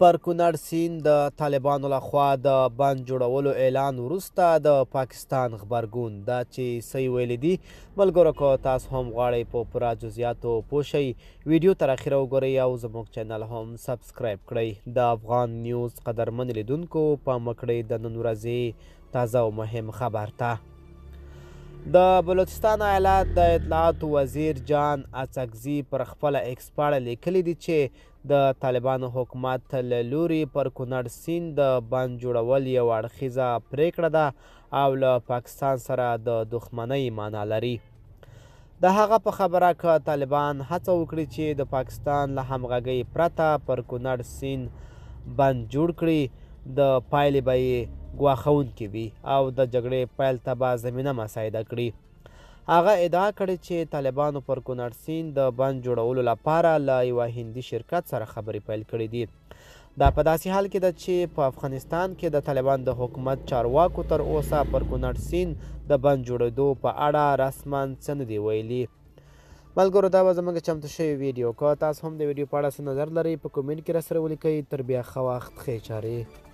پر کونړ سیند د طالبانو لخوا د بند جوړولو اعلان وروسته د پاکستان غبرګون دا چې څه ویلي دي ملګرو که تاسو هم غواړئ په پوره جزئیاتو پوه شئ ویډیو تر اخره وګورئ او زموږ چینل هم سبسکرایب کړئ د افغان نیوز قدرمن لیدونکو پام وکړئ د نن ورځې تازه او مهم خبر ته د بلوچستان ایالت د اطلاعاتو وزیر جان اڅکزي پر خپله ایکس پاڼه لیکلي دي چې د طالبانو حکومت له لوري پر کونړ سیند د بند جوړول یو اړخیزه پریکړه ده او له پاکستان سره د دښمنۍ معنا لري د هغه په خبره که طالبان هڅه وکړي چې د پاکستان له همغږۍ پرته پر کونړ سیند بند جوړ کړي د پایلې به یې ګواښونکې وي او د جګړې پیل ته به زمینه مساعده کړي هغه ادعا کړې چې طالبانو پر کونړ سیند د بند جوړولو لپاره له یوه هندي شرکت سره خبرې پیل کړې دي دا په داسې حال کې ده چې په افغانستان کې د طالبان د حکومت چارواکو تر اوسه پر کونړ سیند د بند جوړېدو په اړه رسما څه نه دي ویلي ملګرو دا به زموږ چمتو شوې ویډیو که تاسو هم د ویډیو په اړه څه نظر لرئ په کومنټ کې راسره ولیکئ تر بیا ښه وخت ښې چارې